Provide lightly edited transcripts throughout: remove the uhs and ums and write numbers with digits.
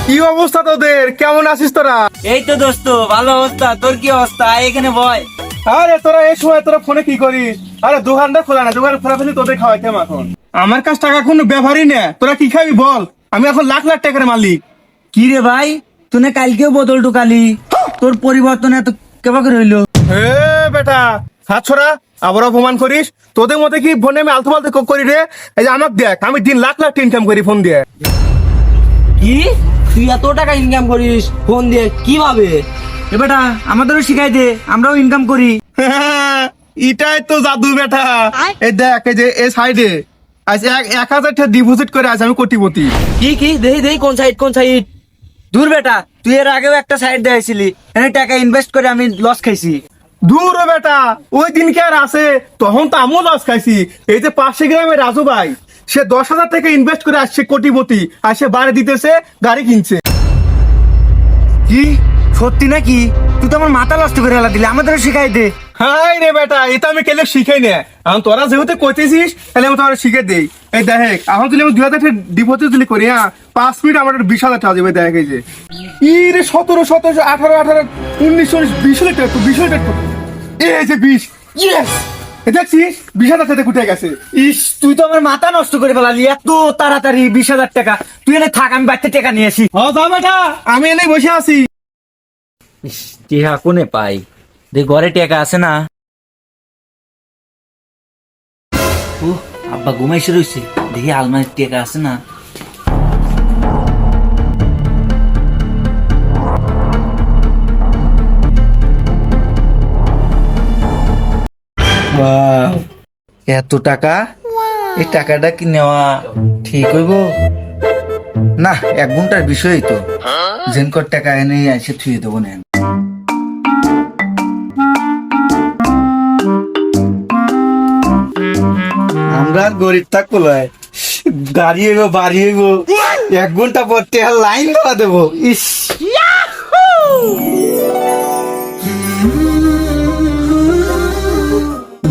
কি অবস্থা তোদের? কেমন আছিস তোরা? এই তো দোস্ত, ভালো অবস্থা। তোর কি অবস্থা? আয় এখানে বয়। আরে তোরা এই সময় তোরা ফোনে কি করিস? আরে দোকানটা খোলা না, দোকান খোলা ফেলি তোদের খাওয়াইতাম এখন। আমার কাছ টাকা কোনো ব্যাপারই না, তোরা কি খাবি বল? আমি এখন লাখ লাখ টাকার মালিক। কি রে ভাই, তুই কালকেও বোতল ঢুকালি, তোর পরিবর্তন এত কেবা করে হইলো? হে বেটা, হাত ছড়া, আবার অপমান করিস। তোদের মধ্যে কি ফোনে আমি আলতু ফালতু করি রে? এই যে আমাকে দেখ, আমি দিন লাখ লাখ ইনকাম করি ফোন দিয়ে। কি, তুই এত টাকা ইনকাম করিস ফোন দিয়ে? কিভাবে? এ বেটা, আমাদেরও শিখাই দে, আমরাও ইনকাম করি। এটাই তো জাদু বেটা। এই দেখ, এই যে এই সাইডে আজ 1,000 টাকা ডিপোজিট করে আছে, আমি কোটিপতি। কি কি দেই দেই, কোন সাইড কোন সাইড? দূর বেটা, তুই এর আগেও একটা সাইড দিয়েছিলি, এনে টাকা ইনভেস্ট করে আমি লস খাইছি। দূর রে বেটা, ওই দিন কি আর আছে? তখন তো আমিও লস খাইছি। এই যে 500 গ্রামের রাজু ভাই, সে 10,000 টাকা ইনভেস্ট করে আসছে কোটিপতি, আর সে বাড়ি দিতেছে, গাড়ি কিনছে। কি সত্যি নাকি? তুই তো আমার মাথা নষ্ট করে হেলা দিলি, আমাদেরও শিখাই দে। হাই রে বেটা, এটা আমি কেলে শিখাই না। এখন তোরা যেহেতু কইতেছিস, তাহলে আমি তোরা শিখে দেই। এই দেখ, এখন যদি আমি 2,000 টাকা ডিপোজিট দিলি করি, 5 মিনিট আমার 20,000 টাকা দেবে। দেখ এই যে 17, 17, 18, 18, 19, 20 টাকা, 20 টাকা। এই যে 20, ইয়েস! দেখছিস 20,000 টাকা কুটে গেছে। ইস, তুই তো আমার মাথা নষ্ট করে ফেলালি, এত তাড়াতাড়ি 20,000 টাকা। তুই এনে থাক, আমি বাড়িতে টাকা নিয়ে আসি। হ্যাঁ যা বেটা, আমি এনেই বসে আছি। টিহা কোনে পাই? দেখ ঘরে টাকা আছে না? আব্বা ঘুমাইছে রয়েছে, দেখি আলমারির টাকা আছে না। এত টাকা, এই টাকাটা কি নেওয়া ঠিক হইব? না, 1 ঘন্টার বিষয়ই তো। জেনকর টাকা এনে এসে থুয়ে দেবো না। আমরা আর গরিব থাকবো নয়, গাড়ি হইব, বাড়ি হইব, 1 ঘন্টা পর টেহার লাইন দেওয়া দেবো। ইস,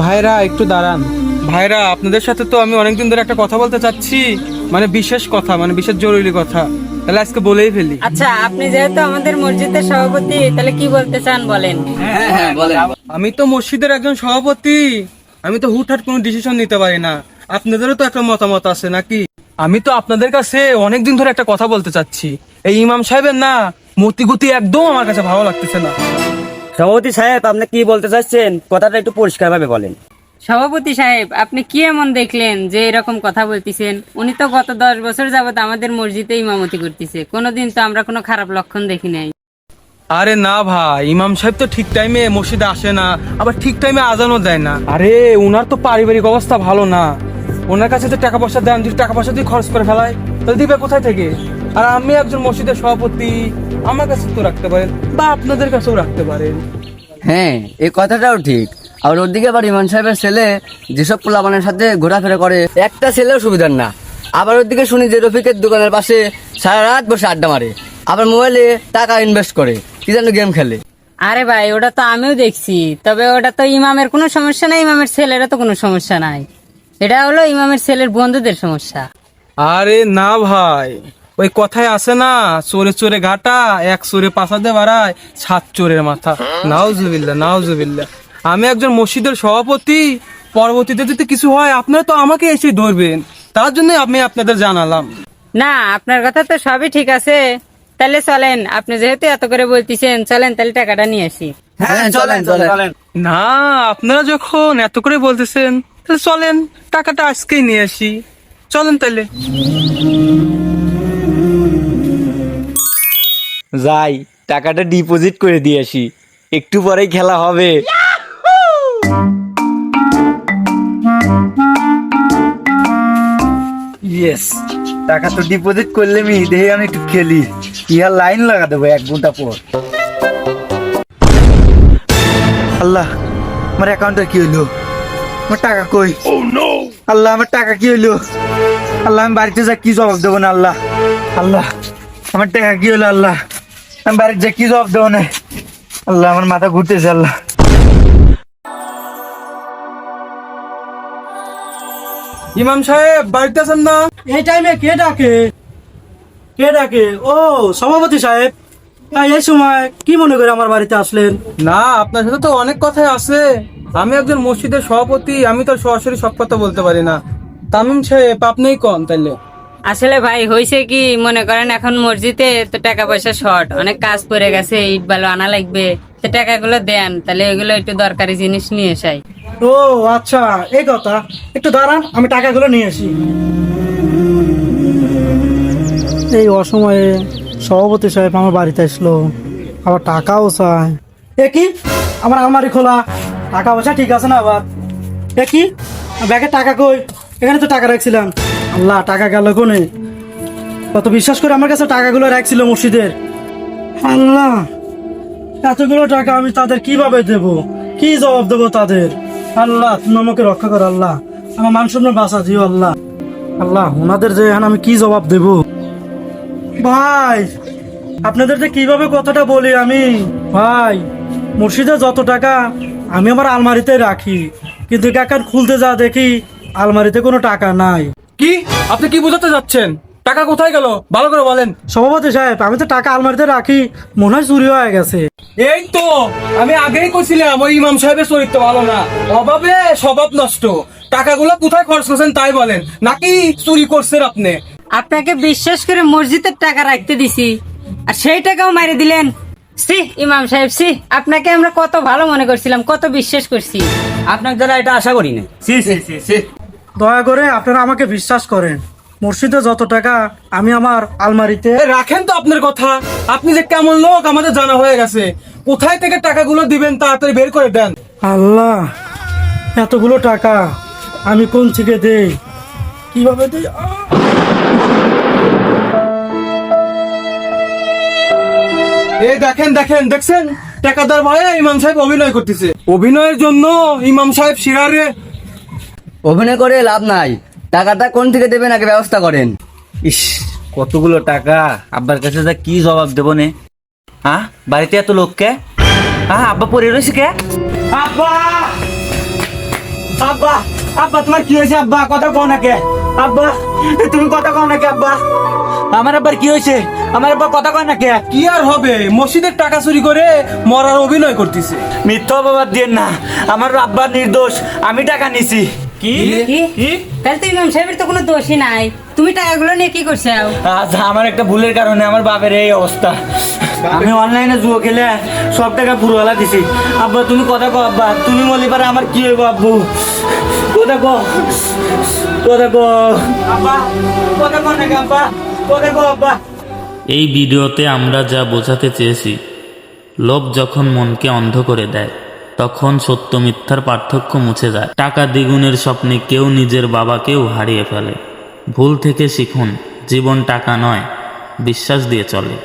ভাইরা একটু দাঁড়ান। ভাইরা, আপনাদের সাথে তো আমি অনেকদিন ধরে একটা কথা বলতে চাচ্ছি, মানে বিশেষ কথা, মানে বিশেষ জরুরি কথা। তাহলে আজকে বলেই ফেলি। আচ্ছা, আপনি যেহেতু আমাদের মসজিদের সভাপতি, তাহলে কি বলতে চান বলেন। আমি তো মসজিদের একজন সভাপতি, আমি তো হুটহাট কোনো ডিসিশন নিতে পারি না। আপনাদেরও তো একটা মতামত আছে নাকি? আমি তো আপনাদের কাছে অনেকদিন ধরে একটা কথা বলতে চাচ্ছি। এই ইমাম সাহেবের না মতিগতি একদম আমার কাছে ভালো লাগতেছে না। সভাপতি সাহেব, আপনি কি বলতে চাচ্ছেন? কথাটা একটু পরিষ্কার ভাবে বলেন। সভাপতি সাহেব, আপনি কি এমন দেখলেন যে এরকম কথা বলতেছেন? উনি তো গত 10 বছর যাবত আমাদের মসজিদে ইমামতি করতেছে, কোনোদিন তো আমরা কোনো খারাপ লক্ষণ দেখি নাই। আরে না ভাই, ইমাম সাহেব তো ঠিক টাইমে মসজিদে আসে না, আবার ঠিক টাইমে আজানও দেয় না। আরে ওনার তো পারিবারিক অবস্থা ভালো না, ওনার কাছে তো টাকা পয়সা দেন, যদি টাকা পয়সা দিয়ে খরচ করে ফেলায় তাহলে দিবে কোথায় থেকে? আর আমি একজন মসজিদের সভাপতি, আমার কাছে তো রাখতে পারেন বা আপনাদের কাছেও রাখতে পারেন। হ্যাঁ, এই কথাটাও ঠিক। আর ওদিকে আবার ইমান সাহেবের ছেলে যেসব পোলাপানের সাথে ঘোরাফেরা করে, একটা ছেলেও সুবিধার না। আবার ওদিকে শুনি যে রফিকের দোকানের পাশে সারা রাত বসে আড্ডা মারে, আবার মোবাইলে টাকা ইনভেস্ট করে, কি যেন গেম খেলে। আরে ভাই, ওটা তো আমিও দেখছি, তবে ওটা তো ইমামের কোনো সমস্যা নাই, ইমামের ছেলেরও তো কোনো সমস্যা নাই। এটা হলো ইমামের ছেলের বন্ধুদের সমস্যা। আরে না ভাই, ওই কথায় আছে না, চোরে চোরে ঘাটা, এক চোরে পাছাতে বাড়ায় 7 চোরের মাথা। নাউজুবিল্লাহ, নাউজুবিল্লাহ। আমি একজন মসজিদের সভাপতি, পরবর্তীতে যদি কিছু হয় আপনারা তো আমাকে এসে ধরবেন, তার জন্য আমি আপনাদের জানালাম। না, আপনার কথা তো সবই ঠিক আছে। তাহলে চলেন, আপনি যেহেতু এত করে বলতেছেন, চলেন তাহলে টাকাটা নিয়ে আসি। হ্যাঁ, চলেন চলেন। না, আপনারা যখন এত করে বলতেছেন তাহলে চলেন, টাকাটা আজকেই নিয়ে আসি। চলেন তাহলে। যাই, টাকাটা ডিপোজিট করে দিয়ে আসি, একটু পরেই খেলা হবে। ইয়েস, টাকা তো ডিপোজিট করলে দেখে আমি একটু খেলি। ইহার লাইন লাগা দেবো 1 ঘন্টা পর। আল্লাহ, আমার অ্যাকাউন্টে কি হইলো? আমার টাকা কই? আল্লাহ, আমার টাকা কি হইলো? আল্লাহ, আমি বাড়িতে যা কি জবাব দেবো না? আল্লাহ, আল্লাহ, আমার টাকা কি হলো? আল্লাহ, আমি বাড়িতে যা কি জবাব দেবো না? আল্লাহ, আমার মাথা ঘুরতেছে। আল্লাহ, ইমাম সাহেব বাড়িতে আছেন না? এই টাইমে কে ডাকে? কে ডাকে? ও সভাপতি সাহেব, এই সময় কি মনে করে আমার বাড়িতে আসলেন? না, আপনার সাথে তো অনেক কথাই আছে। আমি একজন মসজিদের সভাপতি, আমি তো সরাসরি সব কথা বলতে পারি না। তামিম সাহেব, আপনিই কন তাইলে। আসলে ভাই হয়েছে কি, মনে করেন এখন মসজিদে তো টাকা পয়সা শর্ট, অনেক কাজ পড়ে গেছে, ইট বালু আনা লাগবে, তো টাকাগুলো দেন, তাহলে এগুলো একটু দরকারি জিনিস নিয়ে এসাই। ও আচ্ছা, এই কথা, একটু দাঁড়ান, আমি টাকাগুলো নিয়ে আসি। এই অসময়ে সভাপতি সাহেব আমার বাড়িতে আসলো, আবার টাকাও চায়। এ কি, আমার আলমারি খোলা, টাকা পয়সা ঠিক আছে না? আবার এ কি, ব্যাগে টাকা কই? এখানে তো টাকা রাখছিলাম। আল্লাহ, টাকা গেল কোনে? কত বিশ্বাস করে আমার কাছে টাকাগুলো রাখছিল মসজিদের। আল্লাহ, এতগুলো টাকা আমি তাদের কিভাবে দেব? কি জবাব দেবো তাদের? আল্লাহ, তুমি আমাকে রক্ষা করো। আল্লাহ, আমার মান সম্মান বাঁচা দিও। আল্লাহ, আল্লাহ, ওনাদের যে এখন আমি কি জবাব দেব? ভাই, আপনাদের যে কিভাবে কথাটা বলি আমি? ভাই, মসজিদে যত টাকা আমি আমার আলমারিতে রাখি, কিন্তু এখন খুলতে যা দেখি আলমারিতে কোনো টাকা নাই। কি, আপনি কি বোঝাতে যাচ্ছেন? টাকা কোথায় গেল ভালো করে বলেন। সভাপতি সাহেব, আমি তো টাকা আলমারিতে রাখি, মনে হয় চুরি হয়ে গেছে। এই তো আমি আগেই কইছিলাম ওই ইমাম সাহেবের চরিত্র ভালো না, অভাবে স্বভাব নষ্ট। টাকাগুলো কোথায় খরচ করছেন তাই বলেন, নাকি চুরি করছেন আপনি? আপনাকে বিশ্বাস করে মসজিদের টাকা রাখতে দিছি, আর সেই টাকাও মেরে দিলেন। সি ইমাম সাহেব, সি, আপনাকে আমরা কত ভালো মনে করছিলাম, কত বিশ্বাস করছি। আপনার দ্বারা এটা আশা করি না। দয়া করে আপনারা আমাকে বিশ্বাস করেন, মসজিদে যত টাকা আমি আমার আলমারিতে রাখেন তো আপনার কথা। আপনি যে কেমন লোক আমাদের জানা হয়ে গেছে। কোথায় থেকে টাকাগুলো দিবেন তাড়াতাড়ি বের করে দেন। আল্লাহ, এতগুলো টাকা আমি কোন থেকে দেই, কিভাবে দেই? এই দেখেন দেখেন, দেখছেন টাকাদার ভয়ে ইমাম সাহেব অভিনয় করতেছে। অভিনয়ের জন্য ইমাম সাহেব শিরারে। অভিনয় করে লাভ নাই, টাকাটা কোন থেকে দেবেন আগে ব্যবস্থা করেন। ইস, কতগুলো টাকা, আব্বার কাছে যা কি জবাব দেবো নে? হ্যাঁ, বাড়িতে এত লোককে? হ্যাঁ, আব্বা পড়ে রয়েছে কে? আব্বা, আব্বা, আব্বা, তোমার কি হয়েছে? আব্বা, কথা কও না কে? আব্বা, তুমি কথা কও না কে? আব্বা, আমার আব্বার কি হয়েছে? আমার আব্বা কথা কয় না কে? কি আর হবে, মসজিদের টাকা চুরি করে মরার অভিনয় করতেছে। মিথ্যা অপবাদ দিয়েন না, আমার আব্বা নির্দোষ, আমি টাকা নিছি। কি? তাহলে তো ইমাম সাহেবের তো কোনো দোষই নাই, তুমি টাকাগুলো নিয়ে কি করছো? আজ আমার একটা ভুলের কারণে আমার বাপের এই অবস্থা। আমি অনলাইনে জুয়ো খেলে সব টাকা পুরোওয়ালা দিছি। আব্বা, তুমি কথা কও। আব্বা, তুমি মলি পারে আমার কি হইব? আব্বু, কথা কও, কথা কও। আব্বা, কথা কও নাকি? আব্বা, কথা কও। আব্বা, এই ভিডিওতে আমরা যা বোঝাতে চেয়েছি, লোভ যখন মনকে অন্ধ করে দেয়, তখন সত্য মিথ্যার পার্থক্য মুছে যায়। টাকা দ্বিগুণের স্বপ্নে কেউ নিজের বাবাকেও হারিয়ে ফেলে। ভুল থেকে শিখুন, জীবন টাকা নয়, বিশ্বাস দিয়ে চলে।